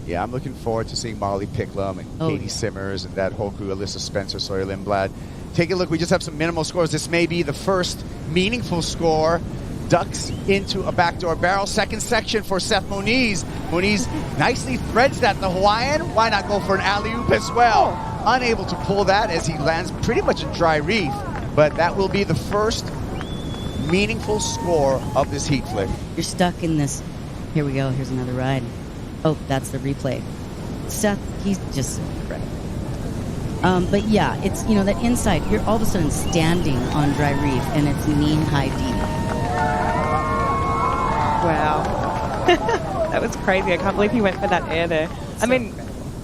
Yeah, I'm looking forward to seeing Molly Picklum and Katie Simmers and that whole crew, Alyssa Spencer, Sawyer Lindblad. Take a look. We just have some minimal scores. This may be the first meaningful score. Ducks into a backdoor barrel. Second section for Seth Moniz. Moniz nicely threads that in the Hawaiian. Why not go for an alley-oop as well? Unable to pull that as he lands pretty much in dry reef. But that will be the first meaningful score of this heat flick. You're stuck in this. Here we go. Here's another ride. Oh, that's the replay. Seth, he's just incredible. But yeah, it's, you know, that inside, you're all of a sudden standing on dry reef and it's knee-high deep. Wow. That was crazy. I can't believe he went for that air there. I mean,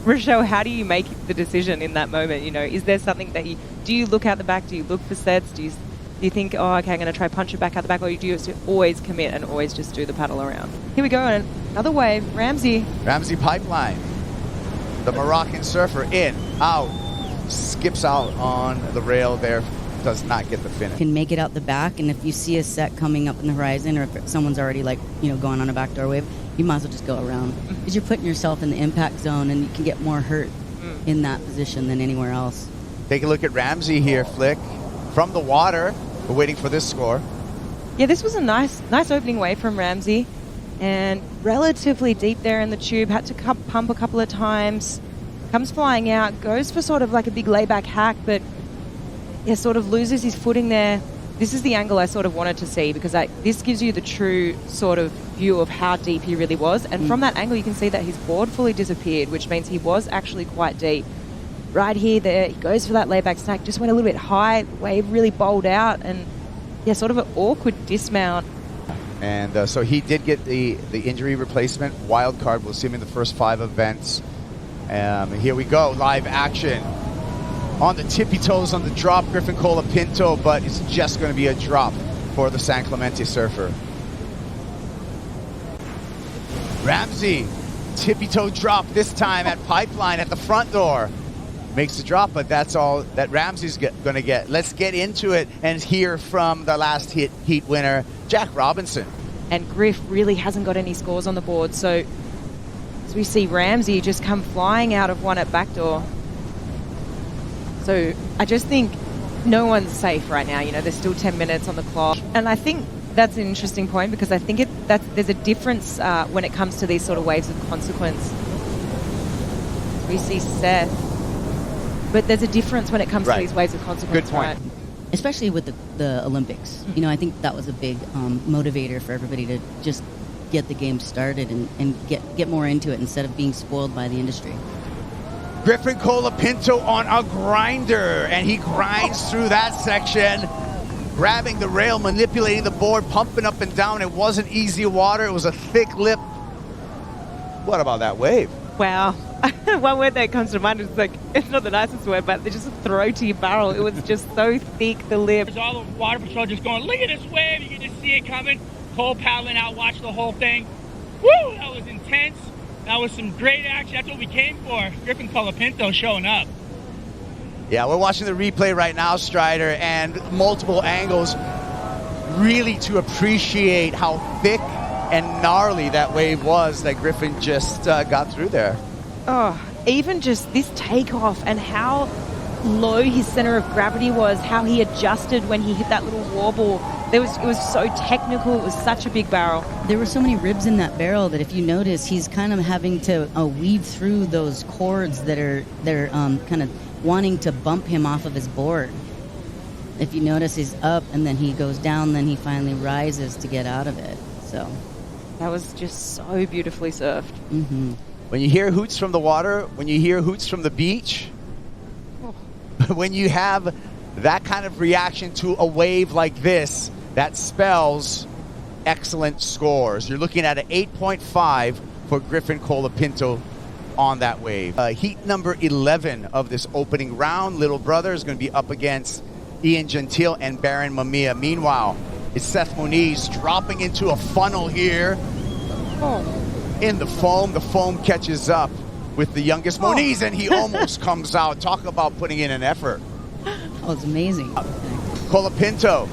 Rochelle, how do you make the decision in that moment? You know, is there something that do you look out the back? Do you look for sets? Do you think, oh, okay, I'm going to try punch it back out the back? Or do you always commit and always just do the paddle around? Here we go. And another wave. Ramzi Pipeline. The Moroccan surfer in, out, skips out on the rail there. Does not get the finish. Can make it out the back, and if you see a set coming up in the horizon, or if someone's already, like, you know, going on a backdoor wave, you might as well just go around, because you're putting yourself in the impact zone and you can get more hurt in that position than anywhere else. Take a look at Ramzi here, Flick, from the water. We're waiting for this score. Yeah, this was a nice opening wave from Ramzi, and relatively deep there in the tube. Had to pump a couple of times. Comes flying out, goes for sort of like a big layback hack, but yeah, sort of loses his footing there. This is the angle I sort of wanted to see, because this gives you the true sort of view of how deep he really was. And from that angle, you can see that his board fully disappeared, which means he was actually quite deep. Right here, there, he goes for that layback snack, just went a little bit high, wave really bowled out, and yeah, sort of an awkward dismount. And so he did get the injury replacement. Wild card, we'll see him in the first 5 events. Here we go, live action. On the tippy toes on the drop, Griffin Colapinto, but it's just going to be a drop for the San Clemente surfer. Ramzi, tippy toe drop this time at Pipeline at the front door. Makes the drop, but that's all that Ramzi's going to get. Let's get into it and hear from the last heat winner, Jack Robinson. And Griff really hasn't got any scores on the board, so as we see Ramzi just come flying out of one at backdoor. So I just think no one's safe right now. You know, there's still 10 minutes on the clock. And I think that's an interesting point, because I think there's a difference when it comes to these sort of waves of consequence. We see Seth, but there's a difference when it comes to these waves of consequence. Good point. Right? Especially with the Olympics. You know, I think that was a big motivator for everybody to just get the game started and get more into it instead of being spoiled by the industry. Griffin Colapinto on a grinder, and he grinds through that section, grabbing the rail, manipulating the board, pumping up and down. It wasn't easy water. It was a thick lip. What about that wave? Wow. One word that comes to mind is, like, it's not the nicest word, but they just throw to your barrel. It was just so thick, the lip. There's all the water patrol just going, look at this wave. You can just see it coming. Cole paddling out, watch the whole thing. Woo, that was intense. That was some great action. That's what we came for. Griffin Colapinto showing up. Yeah, we're watching the replay right now, Strider, and multiple angles really to appreciate how thick and gnarly that wave was that Griffin just got through there. Oh, even just this takeoff and how low his center of gravity was, how he adjusted when he hit that little warble. It was so technical. It was such a big barrel. There were so many ribs in that barrel that if you notice, he's kind of having to weave through those cords that are kind of wanting to bump him off of his board. If you notice, he's up and then he goes down, then he finally rises to get out of it. So that was just so beautifully surfed. Mm-hmm. When you hear hoots from the water, when you hear hoots from the beach, when you have that kind of reaction to a wave like this, that spells excellent scores. You're looking at an 8.5 for Griffin Colapinto on that wave. Heat number 11 of this opening round. Little brother is going to be up against Ian Gentile and Baron Mamiya. Meanwhile, it's Seth Moniz dropping into a funnel here in the foam. The foam catches up with the youngest Moniz, and he almost comes out. Talk about putting in an effort. Oh, it's amazing. Colapinto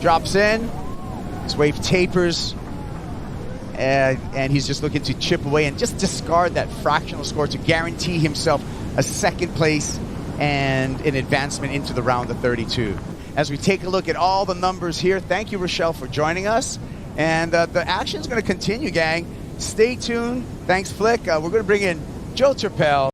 drops in. This wave tapers, and he's just looking to chip away and just discard that fractional score to guarantee himself a second place and an advancement into the round of 32. As we take a look at all the numbers here, thank you, Rochelle, for joining us. And the action's going to continue, gang. Stay tuned. Thanks, Flick. We're going to bring in Joe Turpel.